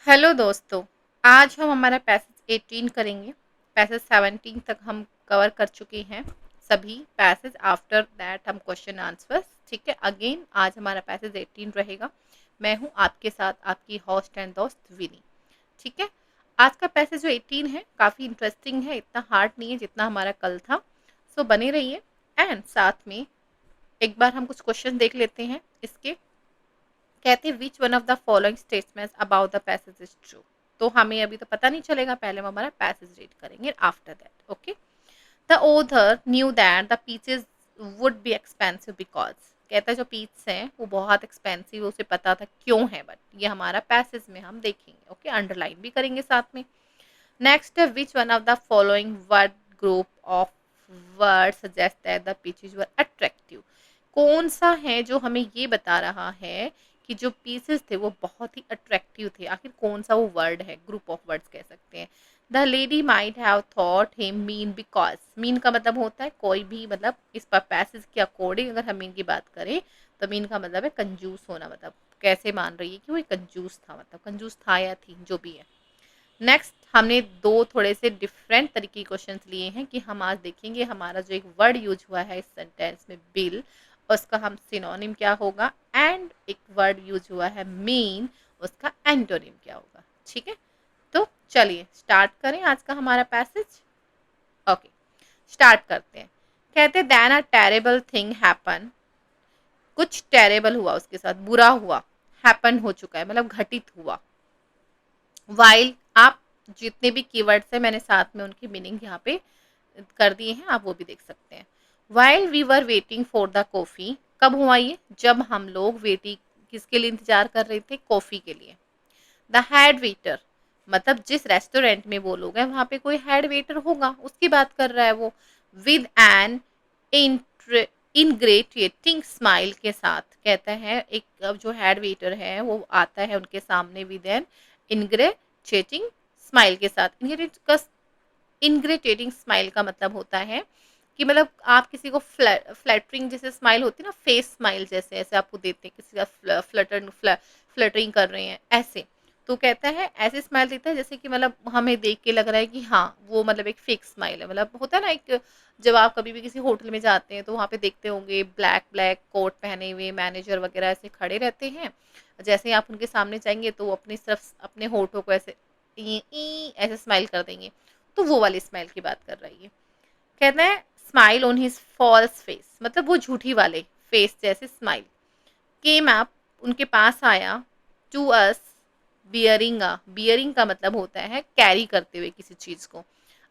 Hello दोस्तों। आज हम हमारा पैसेज 18 करेंगे। पैसेज 17 तक हम कवर कर चुके हैं सभी पैसेज। आफ्टर दैट हम क्वेश्चन आंसर्स। ठीक है, अगेन आज हमारा पैसेज 18 रहेगा। मैं हूँ आपके साथ आपकी होस्ट एंड दोस्त विनी। ठीक है, आज का पैसेज जो 18 है काफ़ी इंटरेस्टिंग है, इतना हार्ड नहीं है जितना हमारा कल था। सो बने रहिए एंड साथ में एक बार हम कुछ क्वेश्चन देख लेते हैं इसके। कहते हैं विच one of the following statements about the passage is true. तो हमें अभी तो पता नहीं चलेगा, पहले हम हमारा पैसेज रीड करेंगे after that. Okay. The author knew that the peaches would be expensive because. कहता है जो पीच है वो बहुत एक्सपेंसिव, उसे पता था क्यों है, बट ये हमारा पैसेज में हम देखेंगे। ओके, अंडरलाइन भी करेंगे साथ में। नेक्स्ट है विच one of the following word group of word suggest that the peaches were attractive. कौन सा है जो हमें ये बता रहा है कि जो पीसेस थे वो बहुत ही अट्रैक्टिव थे। आखिर कौन सा वो वर्ड है, ग्रुप ऑफ वर्ड्स कह सकते हैं। The lady might have thought him mean because. Mean का मतलब होता है कोई भी, मतलब इस पर पैसेज के अकॉर्डिंग अगर हम मीन की बात करें तो मीन का मतलब है कंजूस होना। मतलब कैसे मान रही है कि वो एक कंजूस था, मतलब कंजूस था या थी, जो भी है। नेक्स्ट हमने दो थोड़े से डिफरेंट तरीके के क्वेश्चन लिए हैं कि हम आज देखेंगे हमारा जो एक वर्ड यूज हुआ है इस सेंटेंस में बिल, उसका हम सिनोनिम क्या होगा, एंड एक वर्ड यूज हुआ है मीन, उसका एंटोनिम क्या होगा। ठीक है, तो चलिए स्टार्ट करें आज का हमारा पैसेज। ओके, स्टार्ट करते हैं। कहते हैं then a terrible thing happen. कुछ टेरेबल हुआ उसके साथ, बुरा हुआ, हैपन हो चुका है मतलब घटित हुआ। वाइल, आप जितने भी कीवर्ड्स हैं मैंने साथ में उनकी मीनिंग यहाँ पे कर दिए हैं, आप वो भी देख सकते हैं। While we were waiting for the coffee. कब हुआ ये, जब हम लोग वेटिंग किसके लिए इंतजार कर रहे थे, कॉफ़ी के लिए। द हेड वेटर, मतलब जिस रेस्टोरेंट में वो लोग हैं वहाँ पे कोई हेड वेटर होगा, उसकी बात कर रहा है वो। विद एन इनग्रेटिएटिंग स्माइल के साथ। कहता है एक जो हेड वेटर है वो आता है उनके सामने विद एन इनग्रेटिएटिंग स्माइल के साथ। इनग्रेटिएटिंग स्माइल का मतलब होता है कि मतलब आप किसी को फ्लैटरिंग जैसे स्माइल होती है ना, फेस स्माइल जैसे ऐसे आपको देते हैं, किसी का फ्लटरिंग कर रहे हैं ऐसे। तो कहता है ऐसे स्माइल देता है जैसे कि मतलब हमें देख के लग रहा है कि हाँ वो मतलब एक फेक स्माइल है। मतलब होता है ना एक, जब आप कभी भी किसी होटल में जाते हैं तो वहाँ पे देखते होंगे ब्लैक ब्लैक कोट पहने हुए मैनेजर वगैरह ऐसे खड़े रहते हैं। जैसे ही आप उनके सामने जाएंगे तो वो अपनी सिर्फ अपने होठों को ऐसे ऐसे स्माइल कर देंगे। तो वो वाली स्माइल की बात कर रही है। कहते हैं smile on his false face, मतलब वो झूठी वाले फेस जैसे स्माइल। केम अप, उनके पास आया। To us, bearing a, bearing का मतलब होता है कैरी करते हुए किसी चीज को।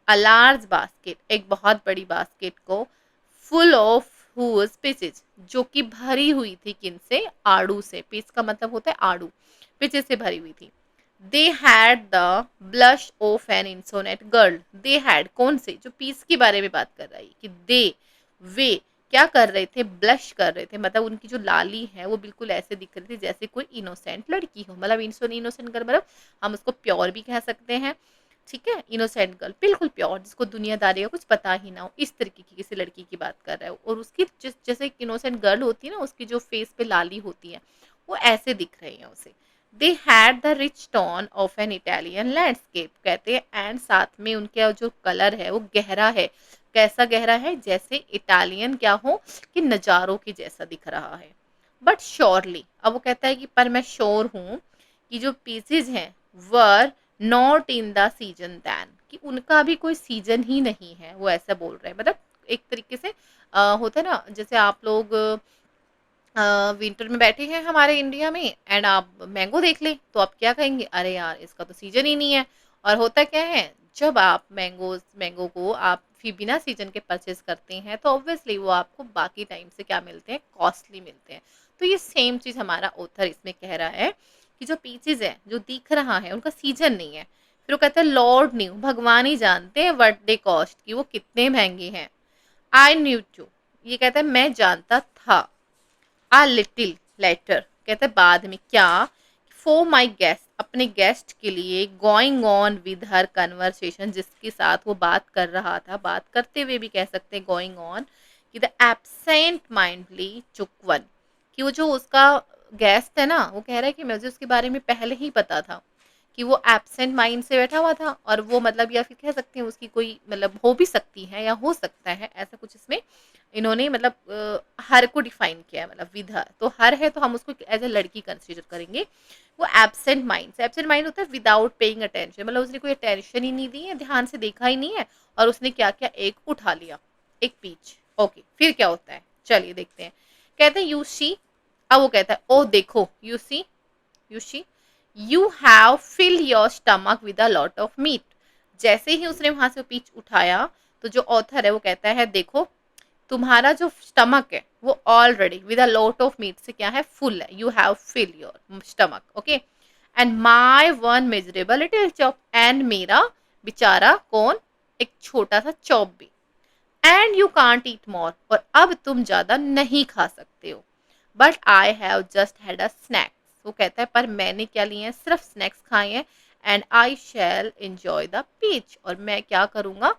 अ लार्ज बास्केट, एक बहुत बड़ी बास्केट को। फुल ऑफ हुज पिचेज, जो कि भरी हुई थी किन से, आड़ू से। पिच का मतलब होता है आड़ू, पिचेज से भरी हुई थी। They had the blush of an innocent girl. They had कौन से, जो पीस के बारे में बात कर रही है कि दे, वे क्या कर रहे थे, ब्लश कर रहे थे। मतलब उनकी जो लाली है वो बिल्कुल ऐसे दिख रही थी जैसे कोई इनोसेंट लड़की हो। मतलब इनोसेंट गर्ल मतलब हम उसको प्योर भी कह सकते हैं। ठीक है, इनोसेंट गर्ल बिल्कुल प्योर, जिसको दुनियादारी का कुछ पता ही ना हो, इस तरीके की किसी लड़की की बात कर रहा है। और उसकी जैसे इनोसेंट गर्ल होती है ना, उसकी जो फेस पे लाली होती है वो ऐसे दिख रही है उसे। दे had the rich tone of an Italian landscape. कहते हैं एंड साथ में उनका जो कलर है वो गहरा है। कैसा गहरा है, जैसे इटालियन क्या हो कि नज़ारों की जैसा दिख रहा है। बट श्योरली, अब वो कहता है कि पर मैं श्योर हूँ कि जो पीसेज हैं were not in the season then, कि उनका अभी कोई सीजन ही नहीं है, वो ऐसा बोल रहे हैं। मतलब एक तरीके से होता है ना, जैसे आप लोग विंटर में बैठे हैं हमारे इंडिया में एंड आप मैंगो देख लें तो आप क्या कहेंगे, अरे यार इसका तो सीजन ही नहीं है। और होता क्या है, जब आप मैंगो को आप फिर बिना सीजन के परचेज करते हैं तो ऑब्वियसली वो आपको बाकी टाइम से क्या मिलते हैं, कॉस्टली मिलते हैं। तो ये सेम चीज़ हमारा ऑथर इसमें कह रहा है कि जो पीचेज है जो दिख रहा है उनका सीजन नहीं है। फिर वो कहता है लॉर्ड न्यू, भगवान ही जानते हैं व्हाट दे कॉस्ट, कि वो कितने महंगे हैं। आई न्यू टू, ये कहता है मैं जानता था। आ लिटिल लेटर, कहते हैं बाद में, क्या। फॉर माई गेस्ट, अपने गेस्ट के लिए। Going on with her conversation, जिसके साथ वो बात कर रहा था, बात करते हुए भी कह सकते हैं गोइंग ऑन। कि द एब्सेंट माइंडली चुक वन, कि वो जो उसका गेस्ट है ना वो कह रहा है कि मुझे उसके बारे में पहले ही पता था कि वो एब्सेंट माइंड से बैठा हुआ था और वो मतलब या फिर कह सकते हैं उसकी कोई मतलब हो भी सकती है या हो सकता है ऐसा कुछ इसमें इन्होंने मतलब हर को डिफाइन किया है मतलब विद हर, तो हर है तो हम उसको एज ए लड़की कंसिडर करेंगे। वो एब्सेंट माइंड होता है विदाउट पेइंग अटेंशन, मतलब उसने कोई अटेंशन ही नहीं दी है, ध्यान से देखा ही नहीं है और उसने क्या किया, एक उठा लिया, एक पीच। ओके, फिर क्या होता है चलिए देखते हैं। कहते हैं यू सी, अब वो कहता है ओ देखो you see you have fill your stomach with a lot of meat. जैसे ही उसने वहां से पीच उठाया तो जो ऑथर है वो कहता है देखो तुम्हारा जो स्टमक है वो already with a lot of meat से क्या है, फुल है, you have fill your stomach. Okay, and my one miserable little chop, and मेरा बेचारा कौन, एक छोटा सा चॉप भी, and you can't eat more, और अब तुम ज्यादा नहीं खा सकते हो, but I have just had a snacks. वो कहता है पर मैंने क्या लिए हैं, सिर्फ स्नैक्स खाए हैं, and I shall enjoy the peach, और मैं क्या करूंगा,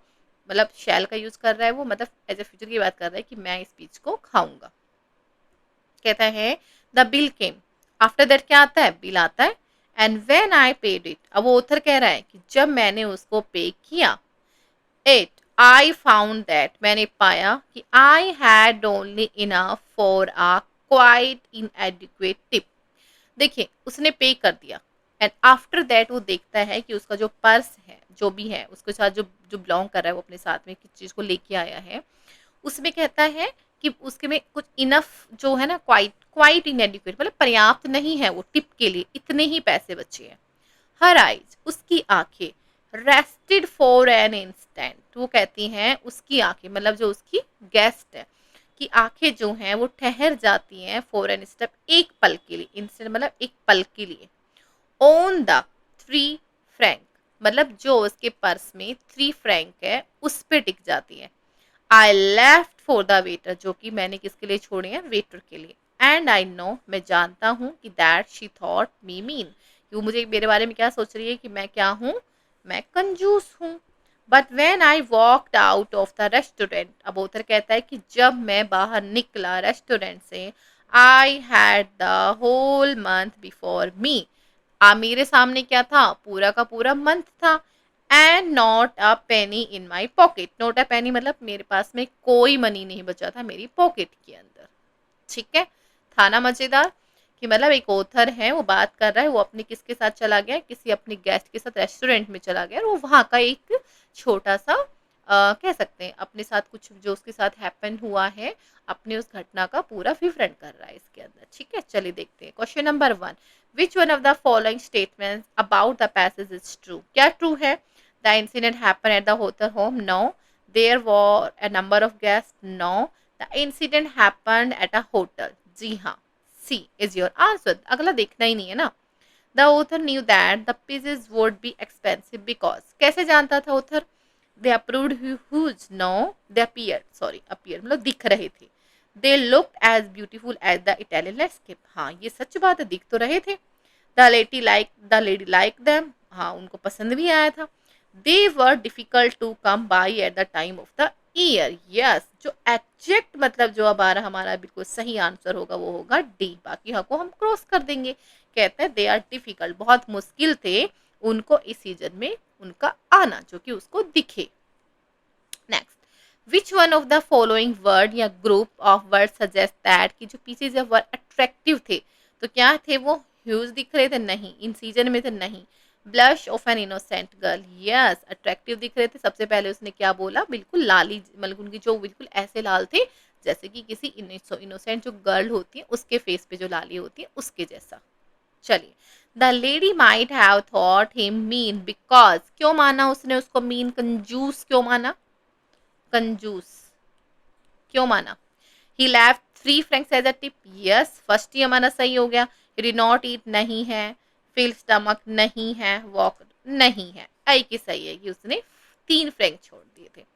मतलब शैल का यूज कर रहा है वो, मतलब एज ए फ्यूचर की बात कर रहा है कि मैं इस पीच को खाऊंगा। कहता है the bill came, after that क्या आता है, बिल आता है, and when I paid it, अब वो ऑथर कह रहा है कि जब मैंने उसको पे किया, इट आई फाउंड दैट, मैंने पाया कि I had only enough for a quite इनएडिक्वेट tip. देखिए उसने पे कर दिया एंड आफ्टर दैट वो देखता है कि उसका जो पर्स है जो भी है उसके साथ जो जो बिलोंग कर रहा है वो अपने साथ में किस चीज को लेके आया है, उसमें कहता है कि उसके में कुछ इनफ जो है ना, क्वाइट क्वाइट इनएडिक्वेट मतलब पर्याप्त नहीं है वो टिप के लिए, इतने ही पैसे बचे हैं। हर आइज, उसकी आंखें, रेस्टेड फॉर एन इंस्टेंट, वो कहती हैं उसकी आंखें मतलब जो उसकी गेस्ट है कि आंखें जो हैं वो ठहर जाती हैं फॉर एन स्टेप, एक पल के लिए, इंस्टेंट मतलब एक पल के लिए, ऑन द 3 फ्रैंक, मतलब जो उसके पर्स में 3 फ्रैंक है उस पे टिक जाती है। I left for the waiter, जो कि मैंने किसके लिए छोड़े हैं, वेटर के लिए, एंड आई नो, मैं जानता हूँ कि that she thought me mean, कि वो मुझे मेरे बारे में क्या सोच रही है कि मैं क्या हूँ, मैं कंजूस हूँ। But when I walked out of the restaurant, अब ऑथर कहता है कि जब मैं बाहर निकला रेस्टोरेंट से, I had the whole month before me, मेरे सामने क्या था, पूरा का पूरा मंथ था, and not a penny in my pocket, not a penny मतलब मेरे पास में कोई मनी नहीं बचा था मेरी पॉकेट के अंदर। ठीक है, था ना मजेदार, कि मतलब एक ऑथर है वो बात कर रहा है, वो अपने किसके साथ चला गया, किसी अपने गेस्ट के साथ रेस्टोरेंट में चला गया और वो वहां का एक छोटा सा कह सकते हैं अपने साथ कुछ जो उसके साथ हैपन हुआ है, अपने उस घटना का पूरा विवरण कर रहा है इसके अंदर। ठीक है, चलिए देखते हैं question number 1, which one of the following statements about the passage is true, क्या ट्रू है, the incident happen at the hotel home, no, there were a number of guest, no, the incident happened at a hotel, जी हाँ, C is your answer, अगला देखना ही नहीं है ना। The author knew that the pieces would be expensive because, कैसे जानता था author, they approved whose, no, they appear, sorry appear मतलब दिख रहे थे, they look as beautiful as the Italian landscape, हाँ ये सच बात है, दिख तो रहे थे। द लेडी लाइक देम, हाँ उनको पसंद भी आया था। They were difficult to come by at the time of the year, yes, जो एग्जैक्ट मतलब जो अब आ रहा हमारा बिल्कुल सही आंसर होगा वो होगा डी, बाकी हाँ को हम क्रॉस कर देंगे। कहते हैं दे आर डिफिकल्ट, बहुत मुश्किल थे उनको इस सीजन में उनका आना जो कि उसको दिखे। Next, which one of the following word या group of word suggest that, कि जो पीसेज ऑफ वर्ड अट्रैक्टिव थे, तो क्या थे वो, ह्यूज दिख रहे थे, नहीं, इन सीजन में थे, नहीं, blush of an innocent girl, yes, attractive दिख रहे थे, सबसे पहले उसने क्या बोला, बिल्कुल लाली मतलब उनकी जो बिल्कुल ऐसे लाल थे जैसे कि किसी इनोसेंट जो गर्ल होती है उसके फेस पे जो लाली होती है उसके जैसा। चलिए, the lady might have thought him mean because, क्यों माना उसने उसको मीन, कंजूस क्यों माना, कंजूस क्यों माना, he left 3 francs as a tip, yes, first ही हमारा सही हो गया। ही डिड नॉट ईट नहीं है, फिल स्टमक नहीं है, वॉक नहीं है, आई की सही है कि उसने 3 फ्रैंक छोड़ दिए थे।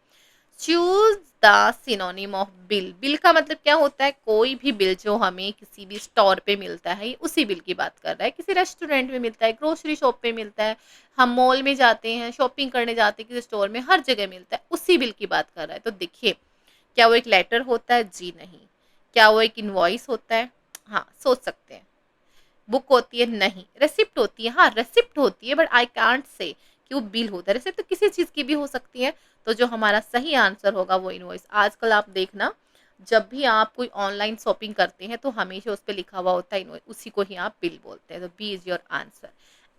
Choose the synonym of bill, bill का मतलब क्या होता है, कोई भी बिल जो हमें किसी भी स्टोर पे मिलता है उसी बिल की बात कर रहा है, किसी रेस्टोरेंट में मिलता है, ग्रोसरी शॉप पे मिलता है, हम मॉल में जाते हैं शॉपिंग करने जाते हैं किसी स्टोर में, हर जगह मिलता है, उसी बिल की बात कर रहा है। तो देखिए क्या वो एक लेटर होता है, जी नहीं, क्या वो एक इनवॉइस होता है, हाँ सोच सकते हैं, बुक होती है नहीं, रेसिप्ट होती है, हाँ रेसिप्ट होती है, बट आई कांट से कि वो बिल होता है। रेसिप्ट तो किसी चीज़ की भी हो सकती है। तो जो हमारा सही आंसर होगा वो इनवॉइस। आजकल आप देखना, जब भी आप कोई ऑनलाइन शॉपिंग करते हैं तो हमेशा उस पे लिखा हुआ होता है इनवॉइस, उसी को ही आप बिल बोलते हैं। तो B is your answer.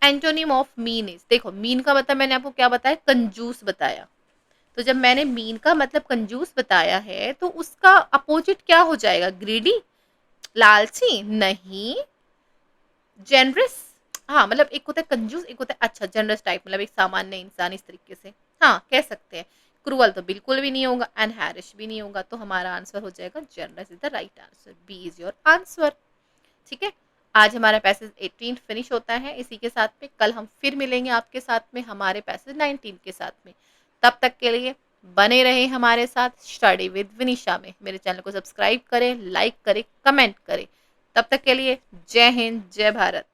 Antonym of mean is, देखो मीन का मतलब मैंने आपको क्या बताया, कंजूस बताया। तो जब मैंने मीन का मतलब कंजूस बताया है तो उसका अपोजिट क्या हो जाएगा, ग्रीडी, लालची नहीं, जेनरस। हाँ मतलब एक होता है कंजूस, एक होता है अच्छा जनरस टाइप, मतलब एक सामान्य इंसान इस तरीके से, हाँ कह सकते हैं। क्रूअल तो बिल्कुल भी नहीं होगा, एंड हैरिश भी नहीं होगा। तो हमारा आंसर हो जाएगा generous is the right answer. B is your answer. ठीक है, आज हमारा पैसेज 18 फिनिश होता है। इसी के साथ में कल हम फिर मिलेंगे आपके साथ में हमारे पैसेज 19 के साथ में। तब तक के लिए बने रहे हमारे साथ स्टडी विद विनीशा में। मेरे चैनल को सब्सक्राइब करें, लाइक करें, कमेंट करें। तब तक के लिए जय हिंद, जय भारत।